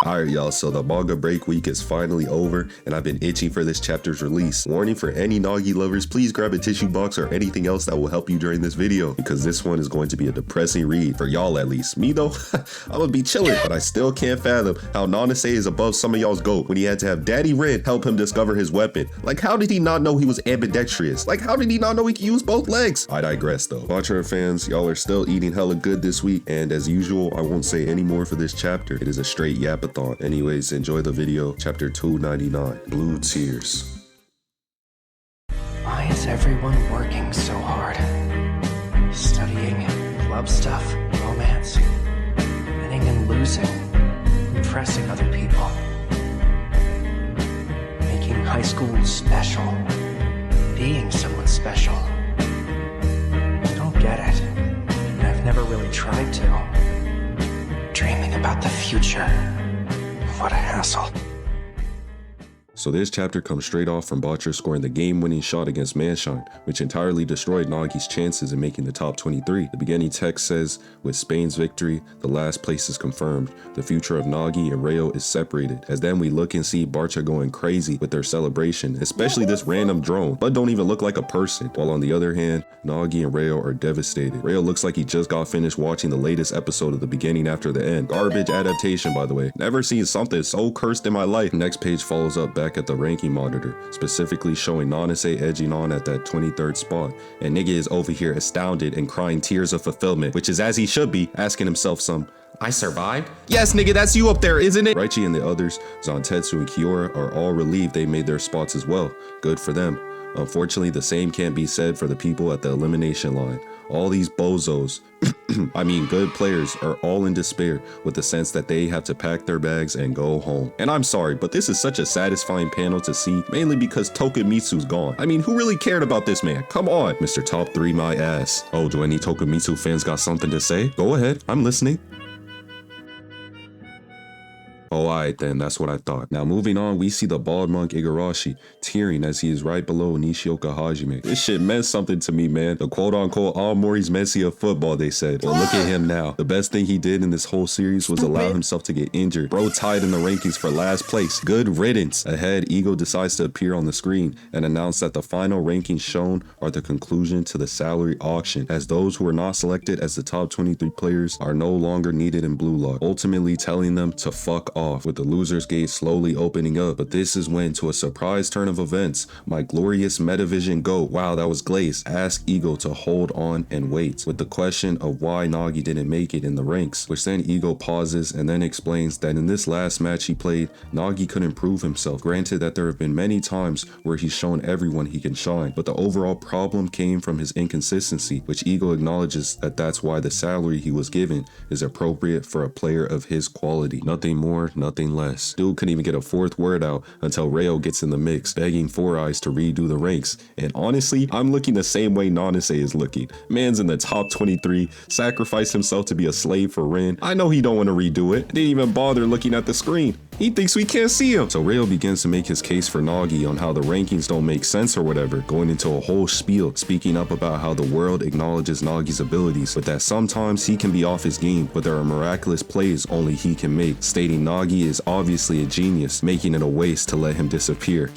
Alright y'all, so the manga break week is finally over and I've been itching for this chapter's release. Warning for any Nagi lovers, please grab a tissue box or anything else that will help you during this video, because this one is going to be a depressing read, for y'all at least. Me though, I'm gonna be chilling, but I still can't fathom how Nanase is above some of y'all's GOAT when he had to have Daddy Red help him discover his weapon. Like, how did he not know he was ambidextrous? Like, how did he not know he could use both legs? I digress though. Bachira fans, y'all are still eating hella good this week, and as usual, I won't say any more for this chapter. It is a straight yapathon. Anyways, enjoy the video. Chapter 299, Blue Tears. Why is everyone working so hard? Studying, club stuff, romance, winning and losing, impressing other people, making high school special, being someone special. I don't get it, and I've never really tried to. Dreaming about the future. What a hassle. So this chapter comes straight off from Bachira scoring the game-winning shot against Manshine, which entirely destroyed Nagi's chances in making the top 23. The beginning text says, with Spain's victory, the last place is confirmed. The future of Nagi and Reo is separated. As then we look and see Bachira going crazy with their celebration, especially this random drone, but don't even look like a person. While on the other hand, Nagi and Reo are devastated. Reo looks like he just got finished watching the latest episode of the beginning after the end. Garbage adaptation, by the way. Never seen something so cursed in my life. Next page follows up back at the ranking monitor, specifically showing Nanase edging on at that 23rd spot, and nigga is over here astounded and crying tears of fulfillment, which is as he should be, asking himself I survived? Yes, nigga, that's you up there, isn't it? Raichi and the others, Zantetsu and Kiora, are all relieved they made their spots as well. Good for them. Unfortunately, the same can't be said for the people at the elimination line. All these bozos, I mean good players, are all in despair with the sense that they have to pack their bags and go home. And I'm sorry, but this is such a satisfying panel to see, mainly because Tokumitsu's gone. I mean, who really cared about this man? Come on, Mr. Top 3 my ass. Oh, do any Tokumitsu fans got something to say? Go ahead, I'm listening. Oh, alright then, that's what I thought. Now moving on, we see the bald monk Igarashi tearing as he is right below Nishioka Hajime. This shit meant something to me, man. The quote-unquote Aomori's Messi of football, they said. Well, look at him now. The best thing he did in this whole series was allow himself to get injured. Bro tied in the rankings for last place. Good riddance. Ahead, Ego decides to appear on the screen and announce that the final rankings shown are the conclusion to the salary auction, as those who were not selected as the top 23 players are no longer needed in Blue Lock, ultimately telling them to fuck off, with the losers gate slowly opening up. But this is when, to a surprise turn of events, my glorious Metavision GOAT, wow that was glazed, asked Ego to hold on and wait, with the question of why Nagi didn't make it in the ranks, which then Ego pauses and then explains that in this last match he played, Nagi couldn't prove himself. Granted that there have been many times where he's shown everyone he can shine, but the overall problem came from his inconsistency, which Ego acknowledges that that's why the salary he was given is appropriate for a player of his quality. Nothing more, nothing less. Dude couldn't even get a fourth word out until Reo gets in the mix, begging Four Eyes to redo the ranks. And honestly, I'm looking the same way Nanase is looking. Man's in the top 23, sacrificed himself to be a slave for Rin. I know he don't want to redo it. Didn't even bother looking at the screen. He thinks we can't see him. So Reo begins to make his case for Nagi on how the rankings don't make sense or whatever, going into a whole spiel, speaking up about how the world acknowledges Nagi's abilities, but that sometimes he can be off his game, but there are miraculous plays only he can make, stating Nagi is obviously a genius, making it a waste to let him disappear.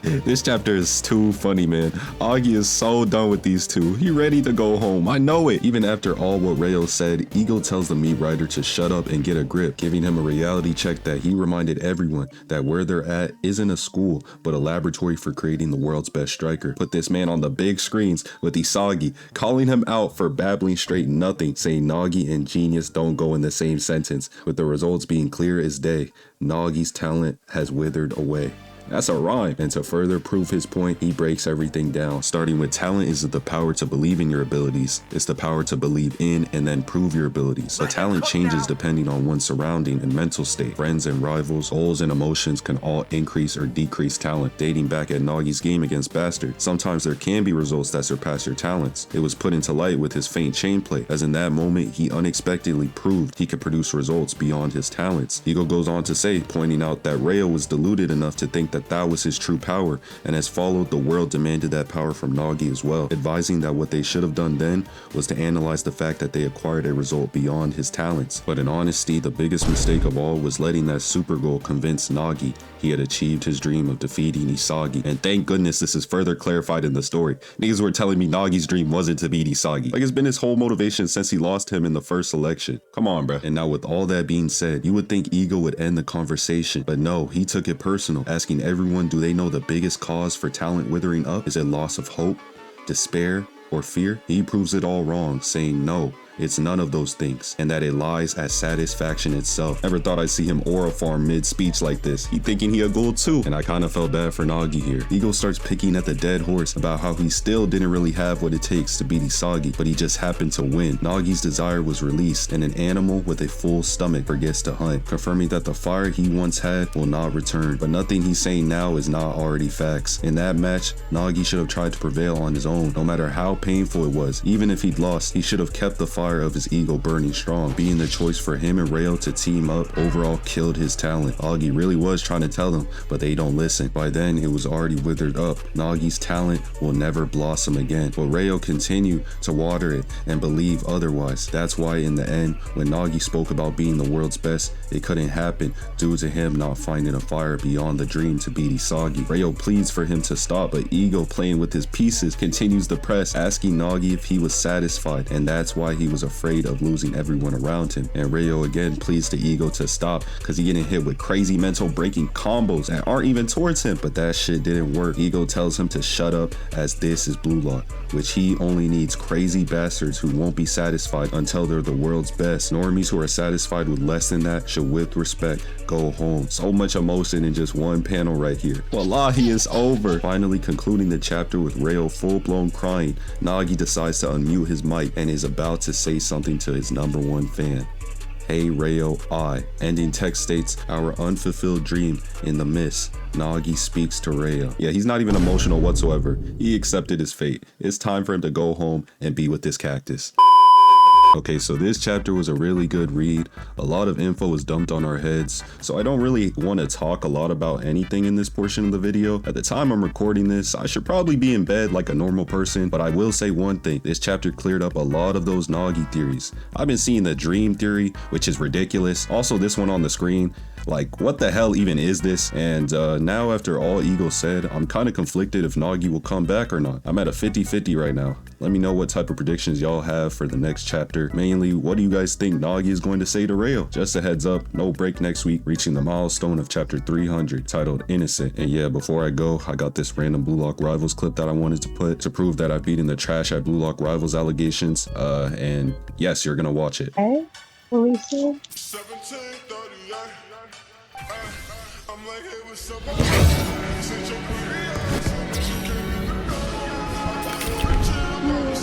This chapter is too funny, man. Agi is so done with these two. He ready to go home. I know it. Even after all what Reo said, Ego tells the meat rider to shut up and get a grip, giving him a reality check that he reminded everyone that where they're at isn't a school, but a laboratory for creating the world's best striker. Put this man on the big screens with Isagi, calling him out for babbling straight nothing, saying Nagi and genius don't go in the same sentence, with the results being clear as day. Nagi's talent has withered away. That's a rhyme. And to further prove his point, he breaks everything down, starting with talent is the power to believe in your abilities. It's the power to believe in and then prove your abilities. But talent changes depending on one's surrounding and mental state. Friends and rivals, goals and emotions can all increase or decrease talent. Dating back at Nagi's game against Bastard, sometimes there can be results that surpass your talents. It was put into light with his faint chain play, as in that moment he unexpectedly proved he could produce results beyond his talents. Ego goes on to say, pointing out that Reo was deluded enough to think that that that was his true power, and as followed, the world demanded that power from Nagi as well, advising that what they should have done then was to analyze the fact that they acquired a result beyond his talents. But in honesty, the biggest mistake of all was letting that super goal convince Nagi he had achieved his dream of defeating Isagi. And thank goodness this is further clarified in the story. Niggas were telling me Nagi's dream wasn't to beat Isagi. Like, it's been his whole motivation since he lost him in the first election. Come on, bruh. And now with all that being said, you would think Ego would end the conversation, but no, he took it personal, asking everyone, do they know the biggest cause for talent withering up? Is it loss of hope, despair, or fear? He proves it all wrong, saying no, it's none of those things, and that it lies at satisfaction itself. Never thought I'd see him aura farm mid-speech like this. He thinking he a ghoul too, and I kinda felt bad for Nagi here. Ego starts picking at the dead horse about how he still didn't really have what it takes to beat Isagi, but he just happened to win. Nagi's desire was released, and an animal with a full stomach forgets to hunt, confirming that the fire he once had will not return. But nothing he's saying now is not already facts. In that match, Nagi should have tried to prevail on his own, no matter how painful it was. Even if he'd lost, he should have kept the fire of his ego burning strong. Being the choice for him and Rayo to team up overall killed his talent. Agi really was trying to tell him, but they don't listen. By then, it was already withered up. Nagi's talent will never blossom again. But Rayo continued to water it and believe otherwise. That's why in the end, when Nagi spoke about being the world's best, it couldn't happen due to him not finding a fire beyond the dream to beat Isagi. Rayo pleads for him to stop, but Ego, playing with his pieces, continues to press, asking Nagi if he was satisfied, and that's why he was afraid of losing everyone around him. And Rayo again pleads to Ego to stop because he getting hit with crazy mental breaking combos that aren't even towards him, but that shit didn't work. Ego tells him to shut up as this is BLUELOCK, which he only needs crazy bastards who won't be satisfied until they're the world's best. Normies who are satisfied with less than that should with respect go home. So much emotion in just one panel right here. Wallahi, it's over. Finally concluding the chapter with Rayo full-blown crying, Nagi decides to unmute his mic and is about to say something to his #1 fan. Hey Rayo, I. Ending text states, our unfulfilled dream in the mist. Nagi speaks to Rayo. Yeah, he's not even emotional whatsoever. He accepted his fate. It's time for him to go home and be with this cactus. Okay, so this chapter was a really good read. A lot of info was dumped on our heads, so I don't really want to talk a lot about anything in this portion of the video. At the time I'm recording this, I should probably be in bed like a normal person, but I will say one thing. This chapter cleared up a lot of those Nagi theories. I've been seeing the dream theory, which is ridiculous. Also, this one on the screen. Like, what the hell even is this? And now after all Ego said, I'm kind of conflicted if Nagi will come back or not. I'm at a 50-50 right now. Let me know what type of predictions y'all have for the next chapter. Mainly, what do you guys think Nagi is going to say to Rayo? Just a heads up, no break next week, reaching the milestone of chapter 300, titled Innocent. And yeah, before I go, I got this random BLUELOCK Rivals clip that I wanted to put to prove that I've beaten the trash at BLUELOCK Rivals allegations. And yes, you're gonna watch it. Hey, Felicia.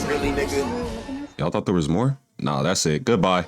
Really, nigga? Y'all thought there was more? Nah, that's it. Goodbye.